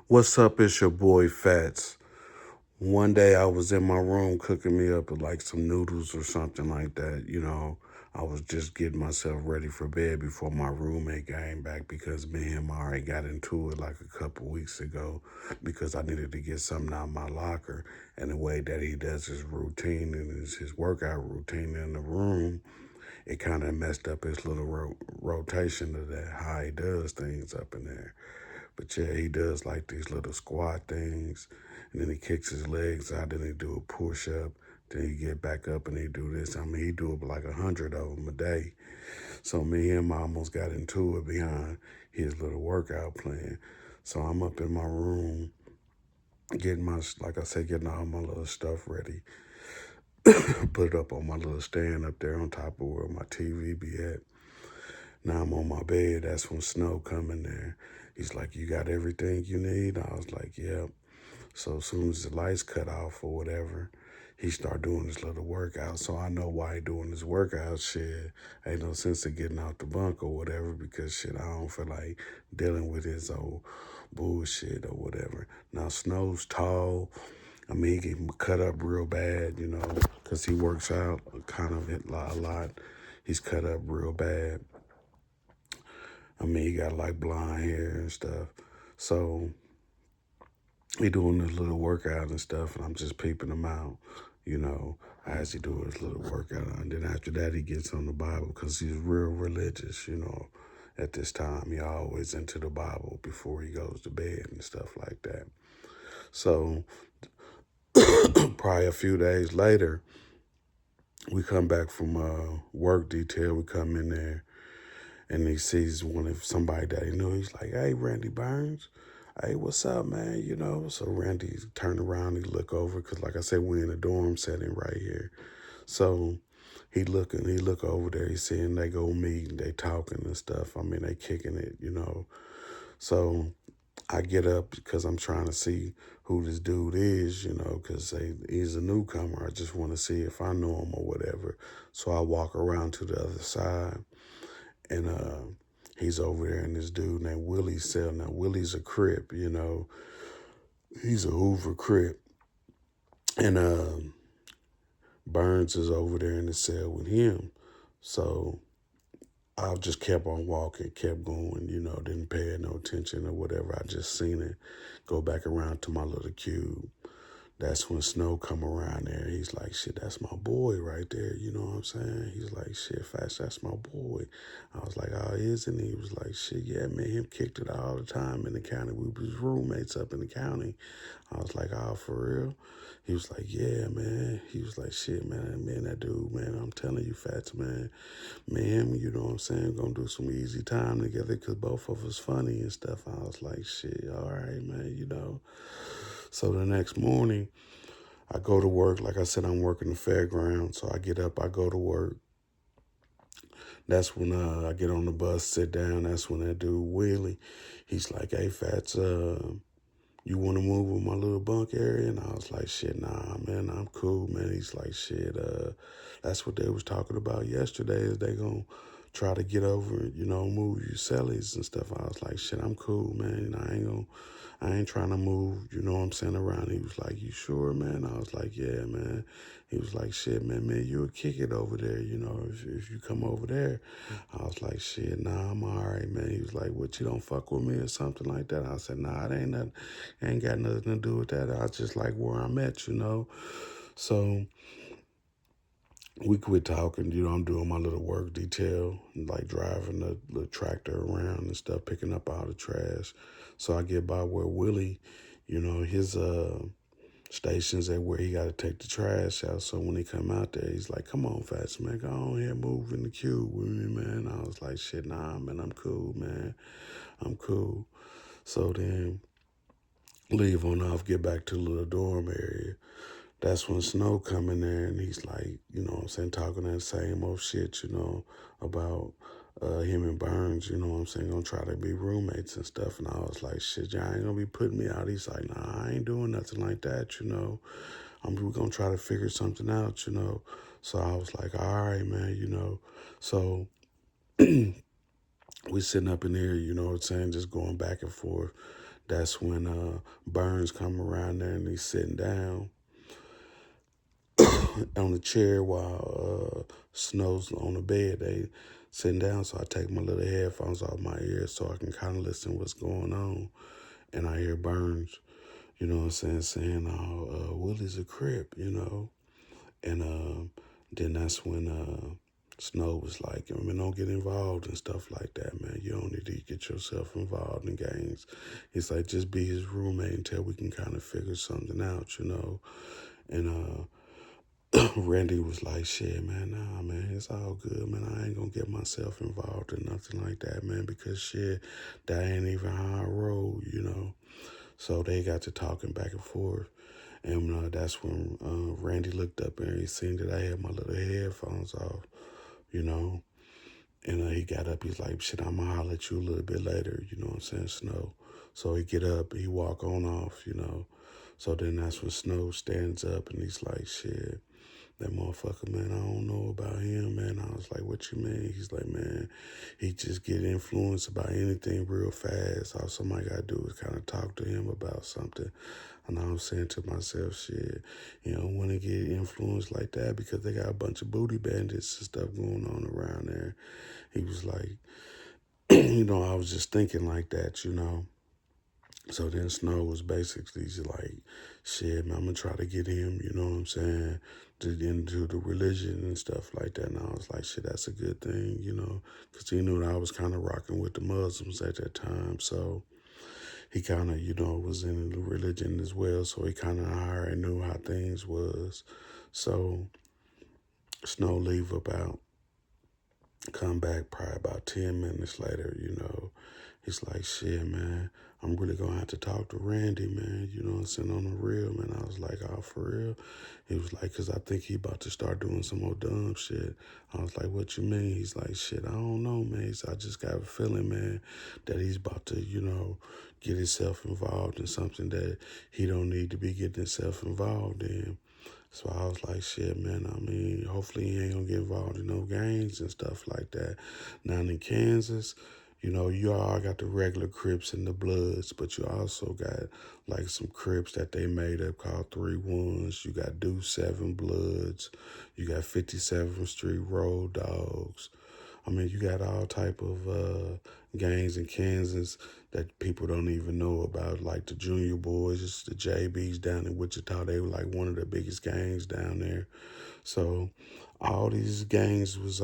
What's up? It's your boy Fats. One day I was in my room cooking me up like some noodles or something like that. I was just getting myself ready for bed before my roommate came back because me and him already got into it like a couple weeks ago because I needed to get something out of my locker. And the way that he does his routine and his workout routine in the room, it kind of messed up his little rotation of that, how he does things up in there. But yeah, he does like these little squat things, and then he kicks his legs out, then he do a push up, then he get back up and he do this. I mean, he do like 100 of them a day. So me and him almost got into it behind his little workout plan. So I'm up in my room getting my, like I said, getting all my little stuff ready. Put it up on my little stand up there on top of where my TV be at. Now I'm on my bed. That's when Snow come in there. He's like, "You got everything you need?" I was like, "Yep." So as soon as the lights cut off or whatever, he start doing his little workout. So I know why he doing his workout. Shit, ain't no sense of getting out the bunk or whatever because shit, I don't feel like dealing with his old bullshit or whatever. Now Snow's tall. I mean, he get cut up real bad, because he works out kind of a lot. He's cut up real bad. I mean, he got like blonde hair and stuff. So he doing his little workout and stuff, and I'm just peeping him out, as he do his little workout. And then after that, he gets on the Bible because he's real religious, At this time, he always into the Bible before he goes to bed and stuff like that. So probably a few days later, we come back from work detail. We come in there, and he sees somebody that he knew. He's like, "Hey, Randy Burns. Hey, what's up, man?" So Randy turned around, he look over, because like I said, we in a dorm setting right here. So he look over there, he's seeing they go meet, and they talking and stuff. I mean, they kicking it. So I get up because I'm trying to see who this dude is, because he's a newcomer. I just want to see if I know him or whatever. So I walk around to the other side, and he's over there, and this dude named Willie's cell. Now Willie's a Crip, he's a Hoover Crip, and Burns is over there in the cell with him. So I just kept on walking, kept going, didn't pay no attention or whatever. I just seen it go back around to my little cube. That's when Snow come around there. He's like, "Shit, that's my boy right there." You know what I'm saying? He's like, "Shit, Fast, that's my boy." I was like, "Oh, isn't he?" He was like, "Shit, yeah, man, him kicked it all the time in the county. We was roommates up in the county." I was like, "Oh, for real?" He was like, "Yeah, man." He was like, "Shit, man, that dude, man, I'm telling you, Fats, man, him, you know what I'm saying, gonna do some easy time together because both of us funny and stuff." I was like, "Shit, all right, man." So the next morning, I go to work. Like I said, I'm working the fairground. So I get up, I go to work. That's when I get on the bus, sit down. That's when that dude, Willie, he's like, "Hey, Fats, you want to move with my little bunk area?" And I was like, "Shit, nah, man, I'm cool, man." He's like, "Shit, that's what they was talking about yesterday, is they going to try to get over, move you cellies and stuff." I was like, "Shit, I'm cool, man. I ain't trying to move, you know what I'm saying, around." He was like, "You sure, man?" I was like, "Yeah, man." He was like, "Shit, man, you would kick it over there, if you come over there." I was like, "Shit, nah, I'm all right, man." He was like, "What, you don't fuck with me or something like that?" I said, "Nah, it ain't nothing. Ain't got nothing to do with that. I just like where I'm at." So we quit talking. I'm doing my little work detail, like driving the tractor around and stuff, picking up all the trash. So I get by where Willie, his stations at where he got to take the trash out. So when he come out there, he's like, "Come on, Fats, man, go on here, move in the queue with me, man." I was like, "Shit, nah, man, I'm cool, man. I'm cool." So then leave on off, get back to the little dorm area. That's when Snow come in there, and he's like, talking that same old shit, about him and Burns, gonna try to be roommates and stuff. And I was like, "Shit, y'all ain't gonna be putting me out." He's like, "Nah, I ain't doing nothing like that. We're gonna try to figure something out. So I was like, "All right, man. So we sitting up in here, just going back and forth. that's when Burns come around there and he's sitting down on the chair while Snow's on the bed. They sitting down, so I take my little headphones off my ears so I can kind of listen to what's going on. And I hear Burns, you know what I'm saying, oh, Willie's a Crip, you know. And then that's when Snow was like, I mean, don't get involved and stuff like that, man. You don't need to get yourself involved in gangs. He's like, just be his roommate until we can kind of figure something out, you know. And Randy was like, shit, man, nah, man, it's all good, man. I ain't gonna get myself involved in nothing like that, man, because shit, that ain't even how I roll, you know. So they got to talking back and forth. And that's when Randy looked up and he seen that I had my little headphones off, you know. And he got up, he's like, shit, I'm gonna holler at you a little bit later, you know what I'm saying, Snow. So he get up, he walk on off, you know. So then that's when Snow stands up and he's like, shit, that motherfucker, man, I don't know about him, man. I was like, what you mean? He's like, man, he just get influenced by anything real fast. All somebody got to do is kind of talk to him about something. And I'm saying to myself, shit, you don't want to get influenced like that because they got a bunch of booty bandits and stuff going on around there. He was like, you know, I was just thinking like that, you know. So then Snow was basically like, shit, man, I'm going to try to get him, you know what I'm saying, into the religion and stuff like that. And I was like, shit, that's a good thing, you know, because he knew that I was kind of rocking with the Muslims at that time. So he kind of, you know, was in the religion as well. So he kind of already knew how things was. So Snow leave about, come back probably about 10 minutes later, you know. He's like, shit, man, I'm really going to have to talk to Randy, man. You know what I'm saying? On the real, man. I was like, oh, for real? He was like, because I think he about to start doing some more dumb shit. I was like, what you mean? He's like, shit, I don't know, man. I just got a feeling, man, that he's about to, you know, get himself involved in something that he don't need to be getting himself involved in. So I was like, shit, man, I mean, hopefully he ain't gonna get involved in no gangs and stuff like that. Now in Kansas, you know, you all got the regular Crips and the Bloods, but you also got like some Crips that they made up called 3-1s. You got Do 7 Bloods. You got 57th Street Road Dogs. I mean, you got all type of gangs in Kansas that people don't even know about, like the Junior Boys, the JBs down in Wichita. They were like one of the biggest gangs down there. So all these gangs was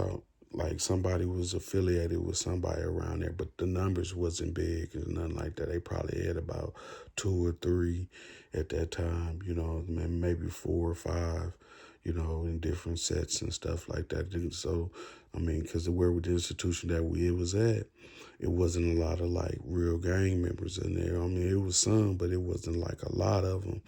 like somebody was affiliated with somebody around there, but the numbers wasn't big and nothing like that. They probably had about 2 or 3 at that time, you know, maybe 4 or 5, you know, in different sets and stuff like that. And so, I mean, because where the institution that we was at, it wasn't a lot of like real gang members in there. I mean, it was some, but it wasn't like a lot of them.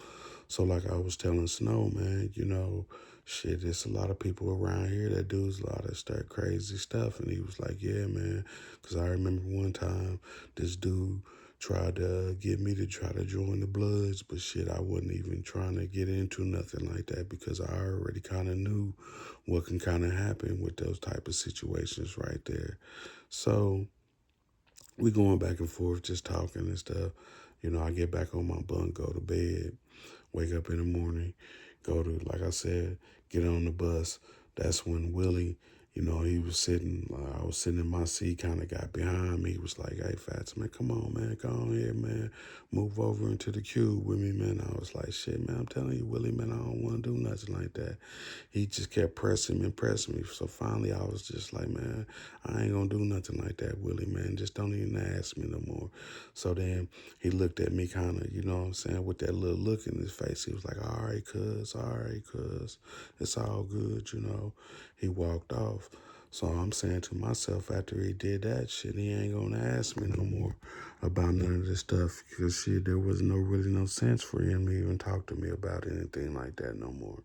So like I was telling Snow, man, you know, shit, there's a lot of people around here that do a lot of crazy stuff. And he was like, yeah, man, because I remember one time this dude tried to get me to try to join the Bloods, but shit, I wasn't even trying to get into nothing like that because I already kind of knew what can kind of happen with those type of situations right there. So we going back and forth, just talking and stuff. You know, I get back on my bunk, go to bed, wake up in the morning, go to, like I said, get on the bus. That's when Willie, you know, he was sitting, I was sitting in my seat, kind of got behind me. He was like, hey, Fats, man, come on, man, go on here, man. Move over into the cube with me, man. I was like, shit, man, I'm telling you, Willie, man, I don't want to do nothing like that. He just kept pressing me and pressing me. So finally, I was just like, man, I ain't going to do nothing like that, Willie, man. Just don't even ask me no more. So then he looked at me kind of, you know what I'm saying, with that little look in his face. He was like, all right, cuz, it's all good, you know. He walked off. So I'm saying to myself, after he did that shit, he ain't gonna ask me no more about none of this stuff because shit, there was really no sense for him to even talk to me about anything like that no more.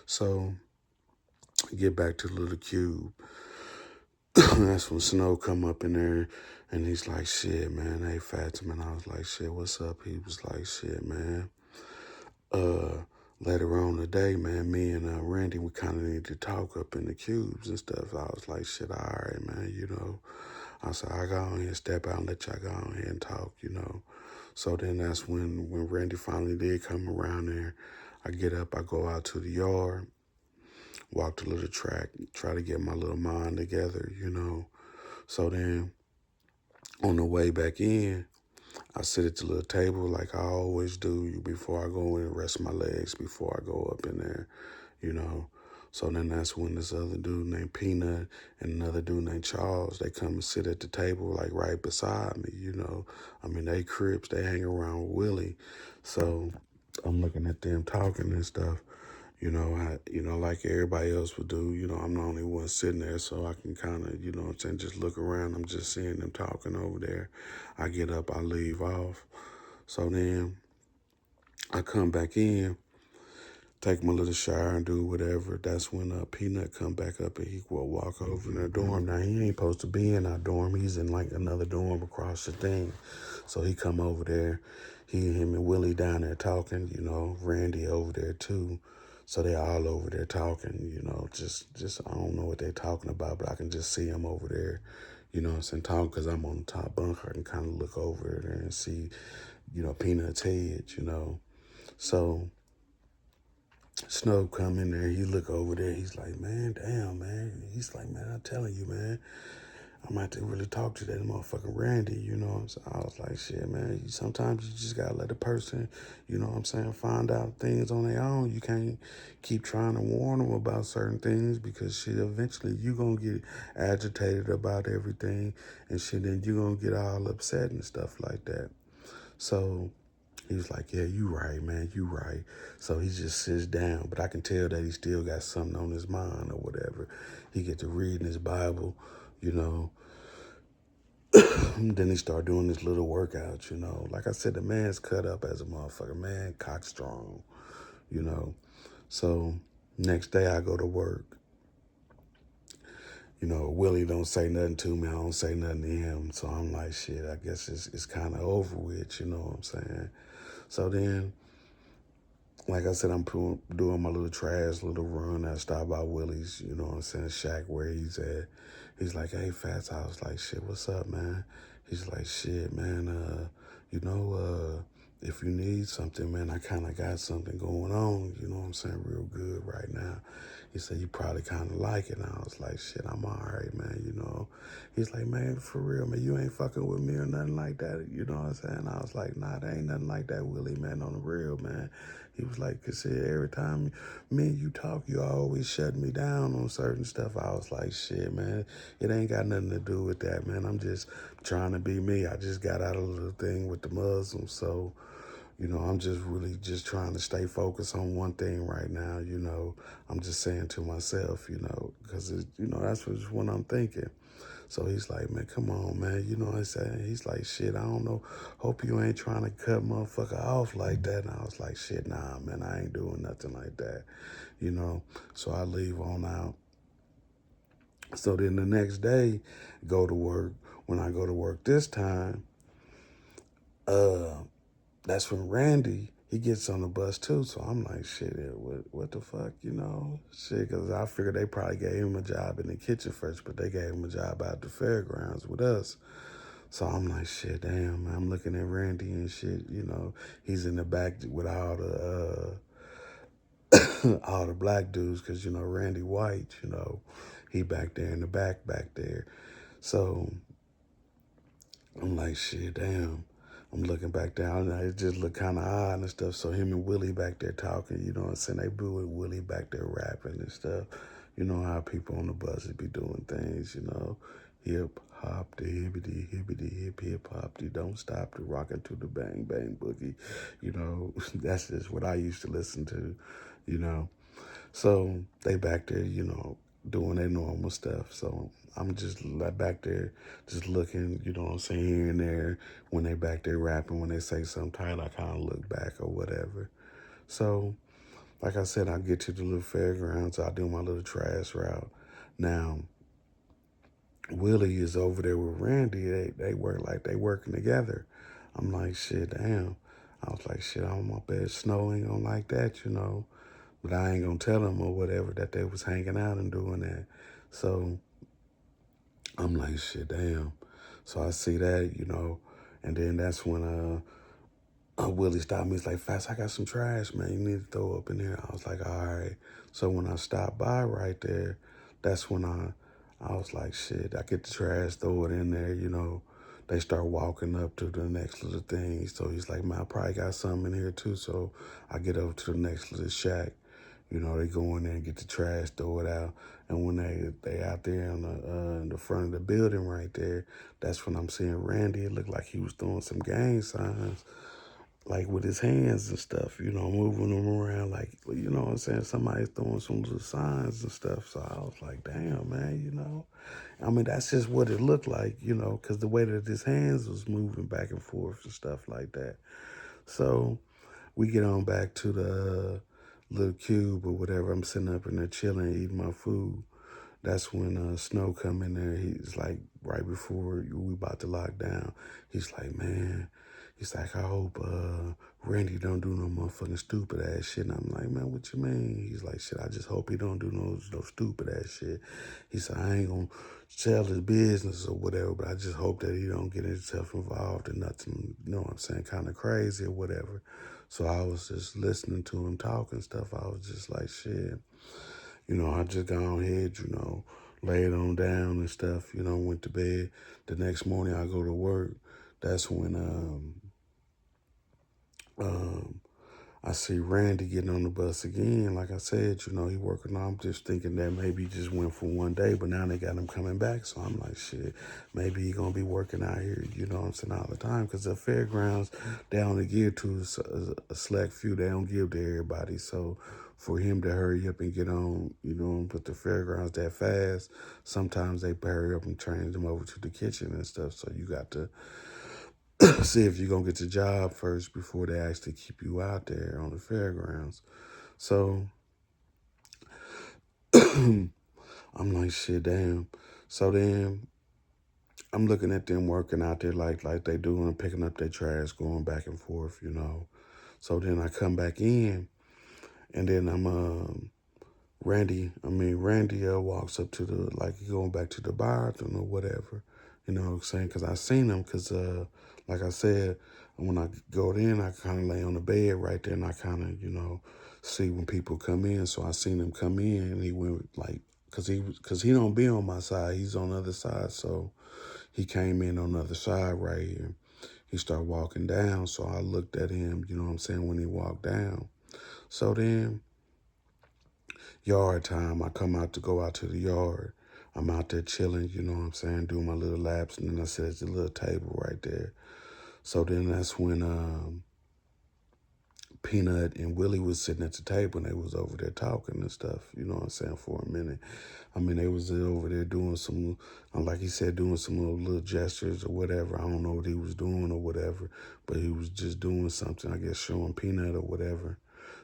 So get back to the little cube. That's when Snow come up in there and he's like, shit, man, hey, Fats, man. I was like, shit, what's up? He was like, shit, man. Uh, Later on today, man, me and Randy, we kind of need to talk up in the cubes and stuff. I was like, shit, all right, man, you know. I said, I go on here, step out and let y'all go on here and talk, you know. So then that's when Randy finally did come around there. I get up, I go out to the yard, walk the little track, try to get my little mind together. So then on the way back in, I sit at the little table like I always do before I go in and rest my legs before I go up in there. So then that's when this other dude named Peanut and another dude named Charles, they come and sit at the table like right beside me. I mean, they Crips, they hang around with Willie. So I'm looking at them talking and stuff. Like everybody else would do, I'm the only one sitting there, so I can kind of, what I'm saying, just look around. I'm just seeing them talking over there. I get up, I leave off. So then I come back in, take my little shower and do whatever. That's when Peanut come back up and he will walk over in the dorm. Now, he ain't supposed to be in our dorm. He's in like another dorm across the thing. So he come over there. Him and Willie down there talking, Randy over there too. So they all over there talking, just I don't know what they're talking about, but I can just see them over there, what I'm saying, talking because I'm on the top bunk. I can kind of look over there and see, Peanut's head. So Snow come in there, he look over there, he's like, man, damn, man. He's like, man, I'm telling you, man, I'm about to really talk to that motherfucking Randy. So I was like, shit, man, sometimes you just gotta let a person, what I'm saying, find out things on their own. You can't keep trying to warn them about certain things because shit, eventually you gonna get agitated about everything and shit, then you gonna get all upset and stuff like that. So he was like, yeah, you right, man, you right. So he just sits down, but I can tell that he still got something on his mind or whatever. He get to reading his Bible, you know. Then he start doing this little workout. Like I said, the man's cut up as a motherfucker, man, cock strong. So next day I go to work. Willie don't say nothing to me. I don't say nothing to him. So I'm like, shit, I guess it's kind of over with, you know what I'm saying? So then, like I said, I'm doing my little trash, little run. I stop by Willie's, you know what I'm saying, shack where he's at. He's like, hey, Fats. I was like, shit, what's up, man? He's like, shit, man, if you need something, man, I kind of got something going on, you know what I'm saying, real good right now. He said, you probably kind of like it. And I was like, shit, I'm all right, man. He's like, man, for real, man, you ain't fucking with me or nothing like that. You know what I'm saying? I was like, nah, there ain't nothing like that, Willie, man, on the real, man. He was like, cause shit, every time me and you talk, you always shut me down on certain stuff. I was like, shit, man, it ain't got nothing to do with that, man. I'm just trying to be me. I just got out of a little thing with the Muslims, so I'm just really just trying to stay focused on one thing right now. I'm just saying to myself, because that's what I'm thinking. So he's like, man, come on, man. You know what I'm saying? He's like, shit, I don't know. Hope you ain't trying to cut motherfucker off like that. And I was like, shit, nah, man, I ain't doing nothing like that. So I leave on out. So then the next day, go to work. When I go to work this time, that's when Randy, he gets on the bus too. So I'm like, shit, what the fuck, Shit, because I figured they probably gave him a job in the kitchen first, but they gave him a job out the fairgrounds with us. So I'm like, shit, damn, man. I'm looking at Randy and shit. He's in the back with all the all the black dudes because, Randy White, he back there in the back there. So I'm like, shit, damn. I'm looking back down, and it just looked kind of odd and stuff. So him and Willie back there talking, you know what I'm saying? They be with Willie back there rapping and stuff. You know how people on the buses be doing things. Hip hop, the hibbity, hibbity, hip hop, the don't stop, the rockin' to the bang bang boogie. That's just what I used to listen to. So they back there, doing their normal stuff. So I'm just back there, just looking, you know what I'm saying, here and there. When they back there rapping, when they say something tight, I kind of look back or whatever. So, like I said, I get to the little fairgrounds. I do my little trash route. Now, Willie is over there with Randy. They work like they working together. I'm like, shit, damn. I was like, shit, I'm up there. Snow ain't gonna like that. But I ain't gonna tell them or whatever that they was hanging out and doing that. So I'm like, shit, damn. So I see that, and then that's when Willie stopped me. He's like, Fats, I got some trash, man. You need to throw up in there. I was like, all right. So when I stopped by right there, that's when I was like, shit, I get the trash, throw it in there, you know. They start walking up to the next little thing. So he's like, man, I probably got something in here too. So I get over to the next little shack. You know, they go in there and get the trash, throw it out. And when they out there in the front of the building right there, that's when I'm seeing Randy. It looked like he was throwing some gang signs like with his hands and stuff, you know, moving them around like, you know what I'm saying? Somebody's throwing some little signs and stuff. So I was like, damn, man, you know. I mean, that's just what it looked like, you know, because the way that his hands was moving back and forth and stuff like that. So we get on back to the little cube or whatever. I'm sitting up in there chilling, eating my food. That's when Snow come in there. He's like, right before we about to lock down, he's like, man, he's like, I hope Randy don't do no motherfucking stupid ass shit. And I'm like, man, what you mean? He's like, shit, I just hope he don't do no stupid ass shit. He said, I ain't gonna sell his business or whatever, but I just hope that he don't get himself involved in nothing, you know what I'm saying, kind of crazy or whatever. So I was just listening to him talk and stuff. I was just like, shit. You know, I just gone ahead, you know, laid on down and stuff, you know, went to bed. The next morning I go to work. That's when um, I see Randy getting on the bus again. Like I said, you know, he working on. I'm just thinking that maybe he just went for one day, but now they got him coming back. So I'm like, shit, maybe he gonna be working out here, you know what I'm saying, all the time. Because the fairgrounds, they only give to a select few. They don't give to everybody. So for him to hurry up and get on, you know, and put the fairgrounds that fast, sometimes they hurry up and change them over to the kitchen and stuff. So you got to see if you're going to get the job first before they actually keep you out there on the fairgrounds. So I'm like, shit, damn. So then I'm looking at them working out there like they doing, picking up their trash, going back and forth, you know. So then I come back in, and then Randy walks up to the, like, going back to the bathroom or whatever, you know what I'm saying? Because I seen him, because, like I said, when I go in, I kind of lay on the bed right there, and I kind of, you know, see when people come in. So I seen him come in, and he went, like, because he don't be on my side. He's on the other side. So he came in on the other side right here. He started walking down. So I looked at him, you know what I'm saying, when he walked down. So then yard time. I come out to go out to the yard. I'm out there chilling, you know what I'm saying, doing my little laps, and then I sit at the little table right there. So then that's when Peanut and Willie was sitting at the table, and they was over there talking and stuff, you know what I'm saying, for a minute. I mean, they was over there doing some, like he said, doing some little gestures or whatever. I don't know what he was doing or whatever, but he was just doing something, I guess, showing Peanut or whatever.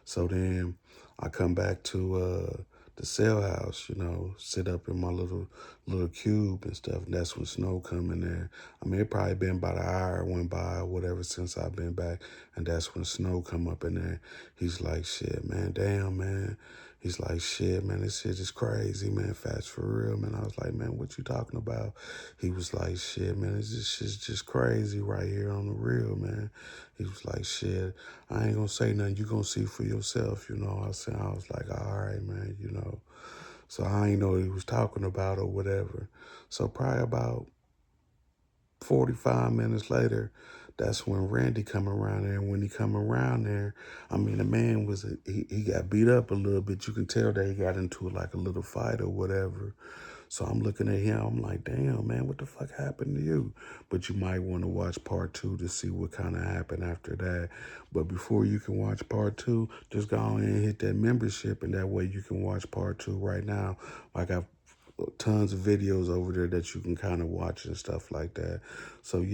So then I come back to the cell house, you know, sit up in my little cube and stuff. And that's when Snow come in there. I mean, it probably been about an hour went by or whatever since I've been back. And that's when Snow come up in there. He's like, shit, man, damn, man. He's like, shit, man, this shit is crazy, man, Fats, for real, man. I was like, man, what you talking about? He was like, shit, man, this shit's just crazy right here on the real, man. He was like, shit, I ain't gonna say nothing. You gonna see for yourself, you know. I was like, all right, man, you know. So I ain't know what he was talking about or whatever. So probably about 45 minutes later, that's when Randy come around there. And when he come around there, I mean, the man he got beat up a little bit. You can tell that he got into like a little fight or whatever. So I'm looking at him. I'm like, damn, man, what the fuck happened to you? But you might want to watch part 2 to see what kind of happened after that. But before you can watch part 2, just go on and hit that membership, and that way you can watch part 2 right now. I got tons of videos over there that you can kind of watch and stuff like that. So yeah.